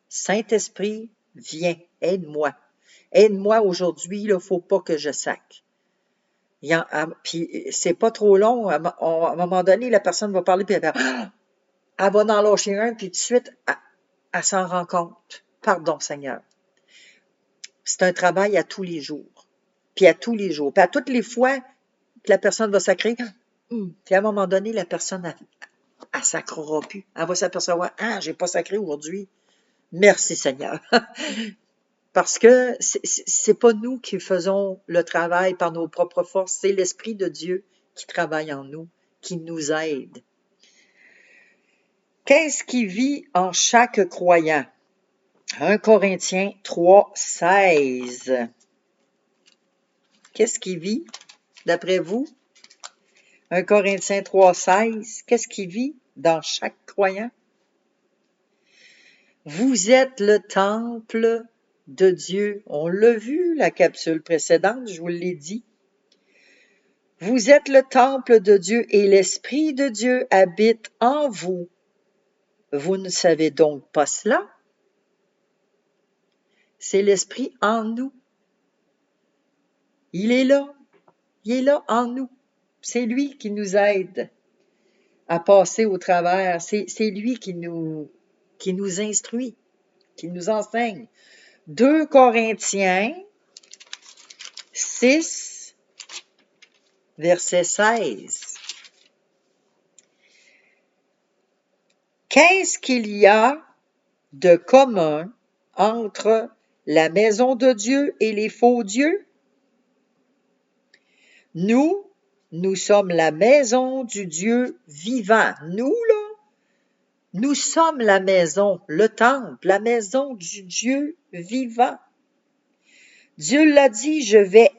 Saint-Esprit, viens, aide-moi. Aide-moi aujourd'hui, il ne faut pas que je sacre. Puis c'est pas trop long. À un moment donné, la personne va parler, puis elle va en lâcher un, puis tout de suite, elle s'en rend compte. Pardon, Seigneur. C'est un travail à tous les jours. Puis à tous les jours. Puis à toutes les fois que la personne va sacrer, puis à un moment donné, la personne, elle sacrera plus. Elle va s'apercevoir, j'ai pas sacré aujourd'hui. Merci, Seigneur. Parce que c'est pas nous qui faisons le travail par nos propres forces, c'est l'Esprit de Dieu qui travaille en nous, qui nous aide. Qu'est-ce qui vit en chaque croyant? 1 Corinthiens 3, 16. Qu'est-ce qui vit, d'après vous? 1 Corinthiens 3, 16. Qu'est-ce qui vit dans chaque croyant? Vous êtes le temple de Dieu. On l'a vu, la capsule précédente, je vous l'ai dit. Vous êtes le temple de Dieu et l'Esprit de Dieu habite en vous. Vous ne savez donc pas cela? C'est l'Esprit en nous. Il est là. Il est là en nous. C'est lui qui nous aide à passer au travers. C'est lui qui nous instruit, qui nous enseigne. 2 Corinthiens 6, verset 16. Qu'est-ce qu'il y a de commun entre la maison de Dieu et les faux dieux? Nous sommes la maison du Dieu vivant. Nous, là, nous sommes la maison, le temple, la maison du Dieu vivant. Dieu l'a dit, je vais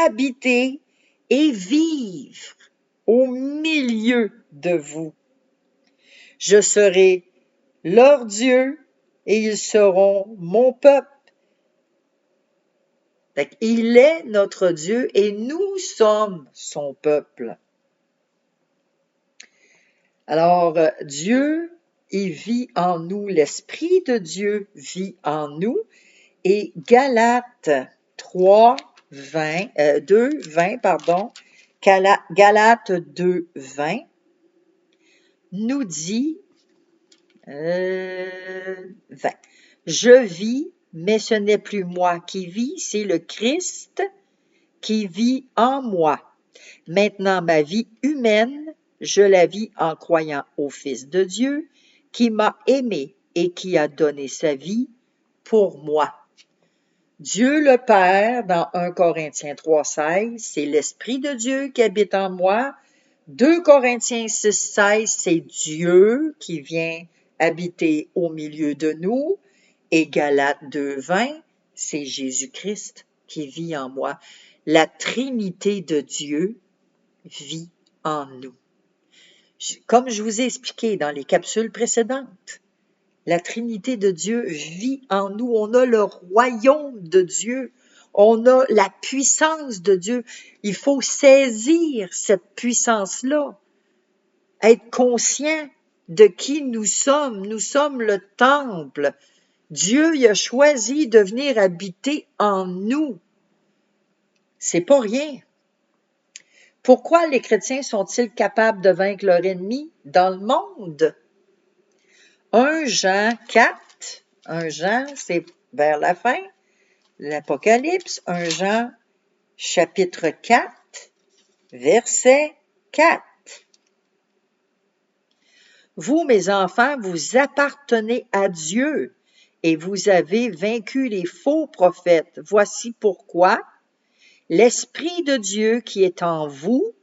habiter et vivre au milieu de vous. Je serai leur Dieu et ils seront mon peuple. Il est notre Dieu et nous sommes son peuple. Alors, Dieu, il vit en nous, l'Esprit de Dieu vit en nous. Et Galates 2, 20, nous dit 20. Je vis, mais ce n'est plus moi qui vis, c'est le Christ qui vit en moi. Maintenant, ma vie humaine, je la vis en croyant au Fils de Dieu qui m'a aimé et qui a donné sa vie pour moi. Dieu le Père, dans 1 Corinthiens 3,16, c'est l'Esprit de Dieu qui habite en moi. 2 Corinthiens 6,16, c'est Dieu qui vient habiter au milieu de nous. Et Galates 2,20, c'est Jésus-Christ qui vit en moi. La Trinité de Dieu vit en nous. Comme je vous ai expliqué dans les capsules précédentes, la Trinité de Dieu vit en nous. On a le royaume de Dieu. On a la puissance de Dieu. Il faut saisir cette puissance-là. Être conscient de qui nous sommes. Nous sommes le temple. Dieu il a choisi de venir habiter en nous. C'est pas rien. Pourquoi les chrétiens sont-ils capables de vaincre leur ennemi dans le monde? 1 Jean 4, 1 Jean, c'est vers la fin, l'Apocalypse, 1 Jean, chapitre 4, verset 4. Vous, mes enfants, vous appartenez à Dieu et vous avez vaincu les faux prophètes. Voici pourquoi l'Esprit de Dieu qui est en vous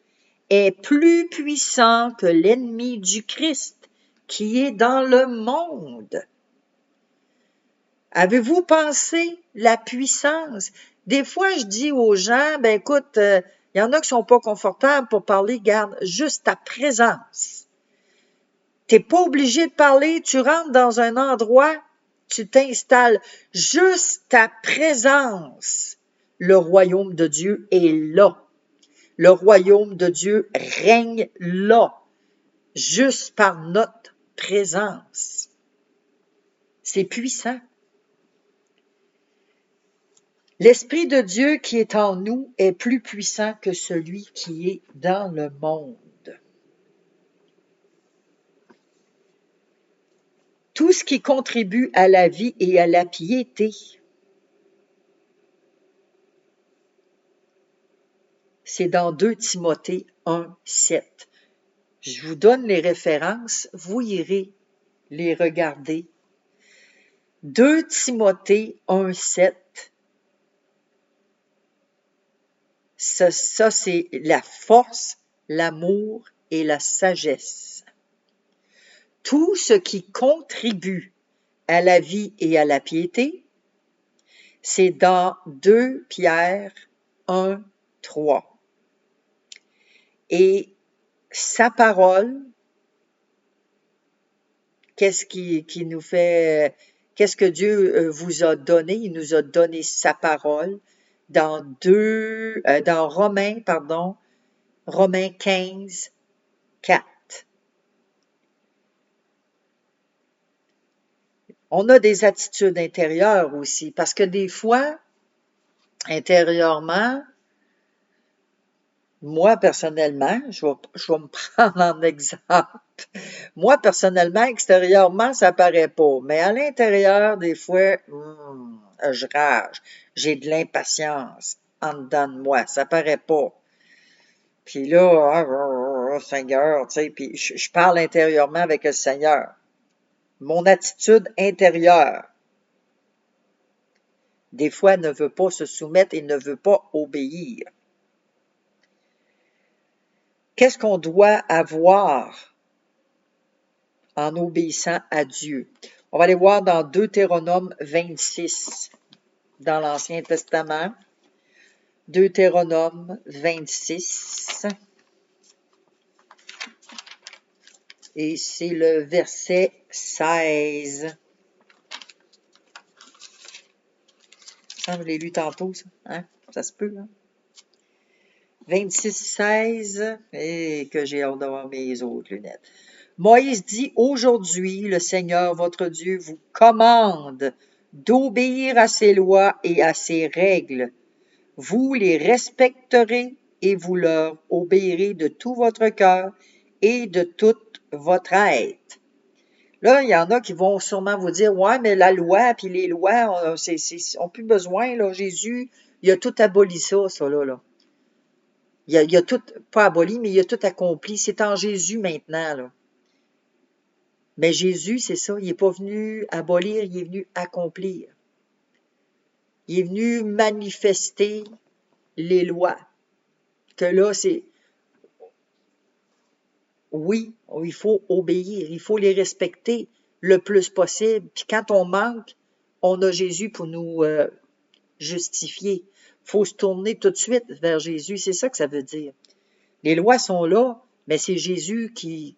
est plus puissant que l'ennemi du Christ qui est dans le monde. Avez-vous pensé la puissance? Des fois, je dis aux gens, ben écoute, il y en a qui sont pas confortables pour parler, garde juste ta présence. T'es pas obligé de parler, tu rentres dans un endroit, tu t'installes, juste ta présence. Le royaume de Dieu est là. Le royaume de Dieu règne là, juste par notre présence. C'est puissant. L'Esprit de Dieu qui est en nous est plus puissant que celui qui est dans le monde. Tout ce qui contribue à la vie et à la piété, c'est dans 2 Timothée 1, 7. Je vous donne les références, vous irez les regarder. 2 Timothée 1, 7. Ça, c'est la force, l'amour et la sagesse. Tout ce qui contribue à la vie et à la piété, c'est dans 2 Pierre 1, 3. Et sa parole, qu'est-ce que Dieu vous a donné? Il nous a donné sa parole dans Romains, Romains 15, 4. On a des attitudes intérieures aussi, parce que des fois, intérieurement, moi, personnellement, je vais me prendre en exemple. Moi, personnellement, extérieurement, ça paraît pas. Mais à l'intérieur, des fois, je rage. J'ai de l'impatience en dedans de moi. Ça paraît pas. Puis là, Seigneur, tu sais, puis je parle intérieurement avec le Seigneur. Mon attitude intérieure, des fois, ne veut pas se soumettre et ne veut pas obéir. Qu'est-ce qu'on doit avoir en obéissant à Dieu? On va aller voir dans Deutéronome 26, dans l'Ancien Testament. Deutéronome 26. Et c'est le verset 16. Je l'ai lu tantôt, ça. Hein? Ça se peut, hein? 26, 16. Et que j'ai hâte d'avoir mes autres lunettes. Moïse dit, aujourd'hui, le Seigneur, votre Dieu, vous commande d'obéir à ses lois et à ses règles. Vous les respecterez et vous leur obéirez de tout votre cœur et de toute votre être. Là, il y en a qui vont sûrement vous dire, ouais, mais la loi, puis les lois, on plus besoin, là, Jésus, il a tout aboli ça, là. Il a tout, pas aboli, mais il a tout accompli. C'est en Jésus maintenant, là. Mais Jésus, c'est ça, il n'est pas venu abolir, il est venu accomplir. Il est venu manifester les lois. Que là, c'est, oui, il faut obéir, il faut les respecter le plus possible. Puis quand on manque, on a Jésus pour nous justifier. Il faut se tourner tout de suite vers Jésus, c'est ça que ça veut dire. Les lois sont là, mais c'est Jésus qui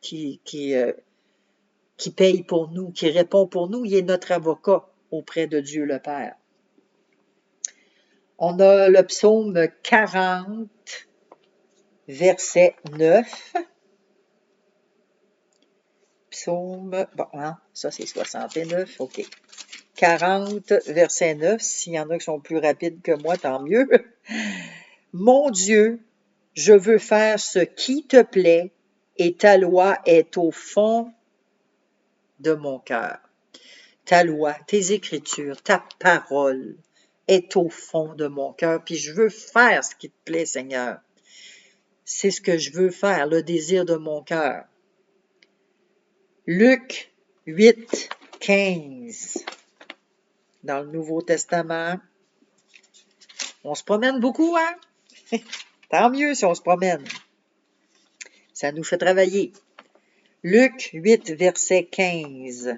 paye pour nous, qui répond pour nous. Il est notre avocat auprès de Dieu le Père. On a le psaume 40, verset 9. Psaume, bon, hein, ça c'est 69, ok. 40, verset 9, s'il y en a qui sont plus rapides que moi, tant mieux. Mon Dieu, je veux faire ce qui te plaît et ta loi est au fond de mon cœur. Ta loi, tes écritures, ta parole est au fond de mon cœur, puis je veux faire ce qui te plaît, Seigneur. C'est ce que je veux faire, le désir de mon cœur. Luc 8, 15. Dans le Nouveau Testament. On se promène beaucoup, hein? Tant mieux si on se promène. Ça nous fait travailler. Luc 8, verset 15.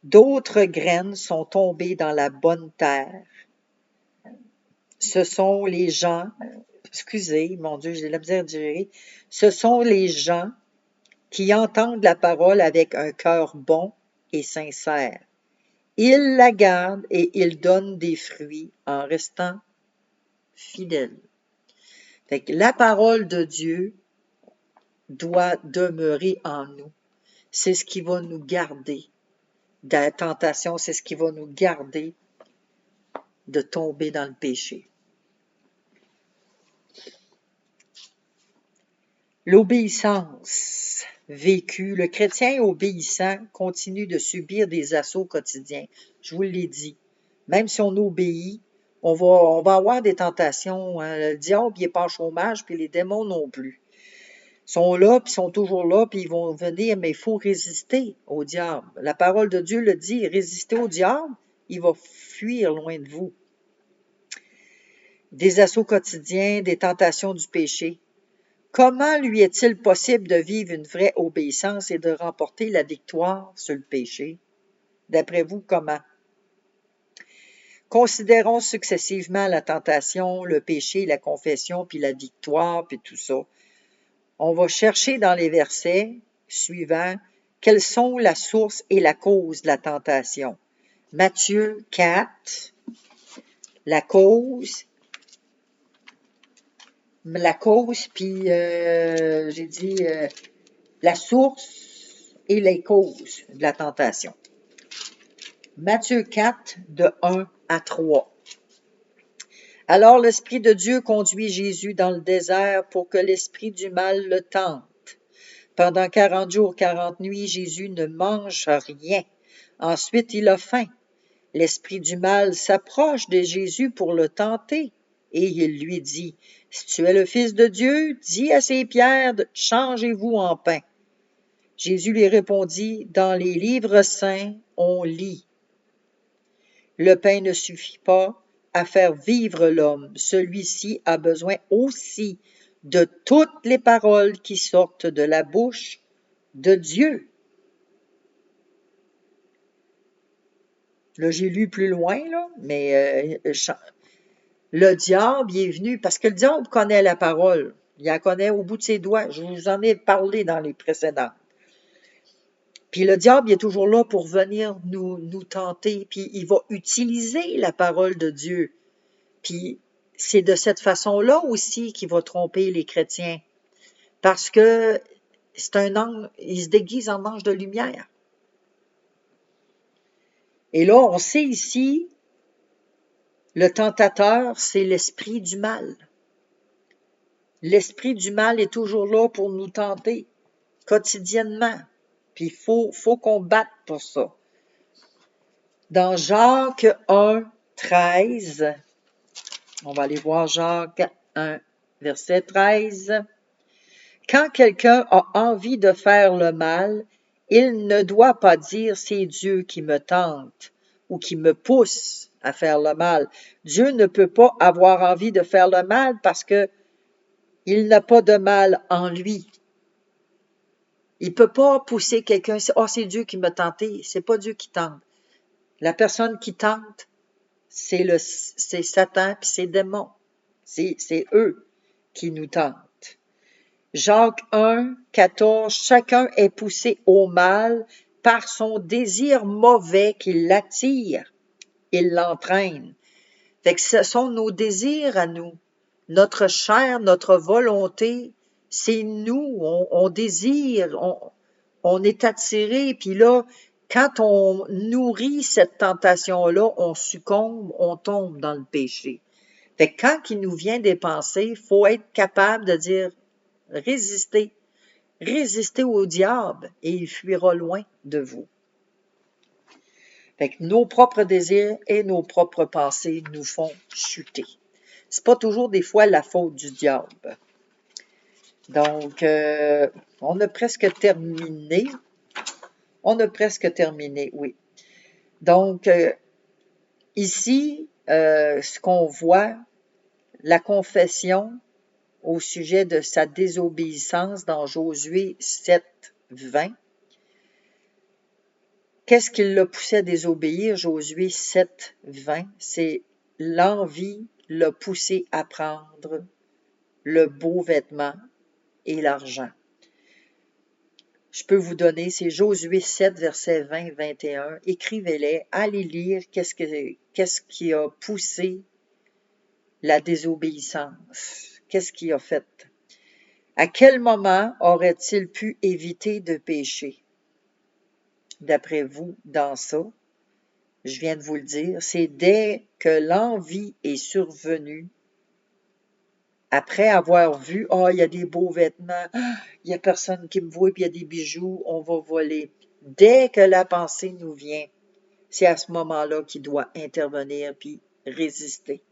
D'autres graines sont tombées dans la bonne terre. Ce sont les gens, excusez, mon Dieu, j'ai de la misère à digérer. Ce sont les gens qui entendent la parole avec un cœur bon et sincère. Ils la gardent et ils donnent des fruits en restant fidèles. Fait que la parole de Dieu doit demeurer en nous. C'est ce qui va nous garder de la tentation, c'est ce qui va nous garder de tomber dans le péché. L'obéissance vécue. Le chrétien obéissant continue de subir des assauts quotidiens. Je vous l'ai dit. Même si on obéit, on va avoir des tentations. Hein. Le diable, il n'est pas en chômage, puis les démons non plus. Ils sont là, puis ils sont toujours là, puis ils vont venir, mais il faut résister au diable. La parole de Dieu le dit, résistez au diable, il va fuir loin de vous. Des assauts quotidiens, des tentations du péché. Comment lui est-il possible de vivre une vraie obéissance et de remporter la victoire sur le péché? D'après vous, comment? Considérons successivement la tentation, le péché, la confession, puis la victoire, puis tout ça. On va chercher dans les versets suivants quelles sont la source et la cause de la tentation. Matthieu 4, la cause la cause, puis j'ai dit la source et les causes de la tentation. Matthieu 4, de 1 à 3. Alors l'Esprit de Dieu conduit Jésus dans le désert pour que l'esprit du mal le tente. Pendant 40 jours, 40 nuits, Jésus ne mange rien. Ensuite, il a faim. L'esprit du mal s'approche de Jésus pour le tenter, et il lui dit, « Si tu es le Fils de Dieu, dis à ces pierres, changez-vous en pain. » Jésus lui répondit, « Dans les livres saints, on lit, le pain ne suffit pas à faire vivre l'homme. Celui-ci a besoin aussi de toutes les paroles qui sortent de la bouche de Dieu. » Là, j'ai lu plus loin, là, mais le diable il est venu, parce que le diable connaît la parole. Il la connaît au bout de ses doigts. Je vous en ai parlé dans les précédents. Puis le diable il est toujours là pour venir nous tenter, puis il va utiliser la parole de Dieu. Puis c'est de cette façon-là aussi qu'il va tromper les chrétiens. Parce que c'est un ange, il se déguise en ange de lumière. Et là, on sait ici, le tentateur, c'est l'esprit du mal. L'esprit du mal est toujours là pour nous tenter, quotidiennement. Puis il faut qu'on batte pour ça. Dans Jacques 1, 13, on va aller voir Jacques 1, verset 13. Quand quelqu'un a envie de faire le mal, il ne doit pas dire « c'est Dieu qui me tente » ou qui me pousse à faire le mal. Dieu ne peut pas avoir envie de faire le mal parce que il n'a pas de mal en lui. Il peut pas pousser quelqu'un, « oh, c'est Dieu qui m'a tenté », c'est pas Dieu qui tente. La personne qui tente, c'est Satan puis ses démons. C'est eux qui nous tentent. Jacques 1, 14, chacun est poussé au mal par son désir mauvais qui l'attire, il l'entraîne. Fait que ce sont nos désirs à nous, notre chair, notre volonté, c'est nous, on désire, on est attiré, puis là, quand on nourrit cette tentation-là, on succombe, on tombe dans le péché. Fait que quand il nous vient des pensées, il faut être capable de dire résistez. Résistez au diable et il fuira loin de vous. Fait que nos propres désirs et nos propres pensées nous font chuter. C'est pas toujours des fois la faute du diable. Donc, on a presque terminé. Oui. Donc, ici, ce qu'on voit, la confession au sujet de sa désobéissance dans Josué 7, 20. Qu'est-ce qui l'a poussé à désobéir? Josué 7, 20. C'est l'envie l'a poussé à prendre le beau vêtement et l'argent. Je peux vous donner, c'est Josué 7, versets 20, 21. Écrivez-les, allez lire qu'est-ce qui a poussé la désobéissance. Qu'est-ce qui a fait? À quel moment aurait-il pu éviter de pécher? D'après vous, dans ça, je viens de vous le dire, c'est dès que l'envie est survenue, après avoir vu, il y a des beaux vêtements, il y a personne qui me voit, puis il y a des bijoux, on va voler. Dès que la pensée nous vient, c'est à ce moment-là qu'il doit intervenir puis résister.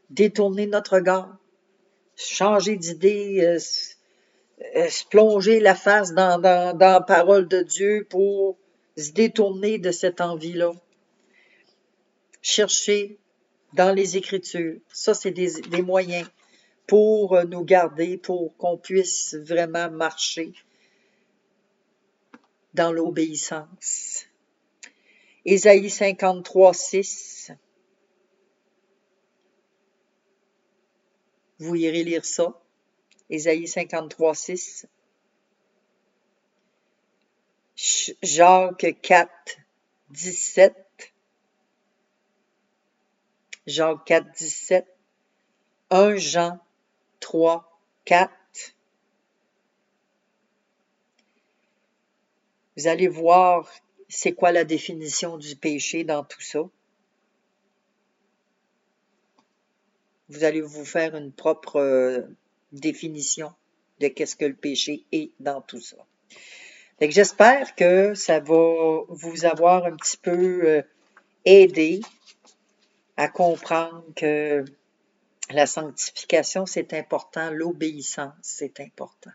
Détourner notre regard, changer d'idée, se plonger la face dans la parole de Dieu pour se détourner de cette envie-là. Chercher dans les Écritures. Ça, c'est des moyens pour nous garder, pour qu'on puisse vraiment marcher dans l'obéissance. Ésaïe 53, 6. Vous irez lire ça. Ésaïe 53, 6. Jacques 4, 17. Jacques 4, 17. 1 Jean 3, 4. Vous allez voir c'est quoi la définition du péché dans tout ça. Vous allez vous faire une propre définition de qu'est-ce que le péché est dans tout ça. Fait que j'espère que ça va vous avoir un petit peu aidé à comprendre que la sanctification, c'est important, l'obéissance, c'est important.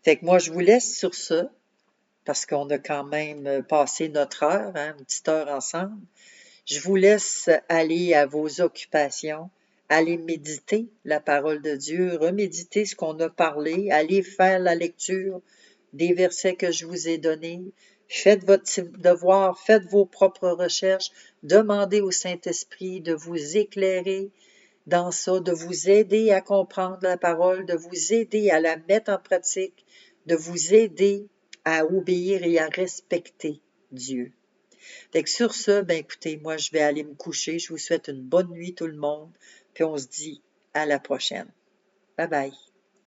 Fait que moi, je vous laisse sur ça, parce qu'on a quand même passé notre heure, hein, une petite heure ensemble. Je vous laisse aller à vos occupations, aller méditer la parole de Dieu, reméditer ce qu'on a parlé, aller faire la lecture des versets que je vous ai donnés. Faites votre devoir, faites vos propres recherches, demandez au Saint-Esprit de vous éclairer dans ça, de vous aider à comprendre la parole, de vous aider à la mettre en pratique, de vous aider à obéir et à respecter Dieu. Fait que sur ce, ben écoutez, moi je vais aller me coucher. Je vous souhaite une bonne nuit tout le monde, puis on se dit à la prochaine. Bye bye.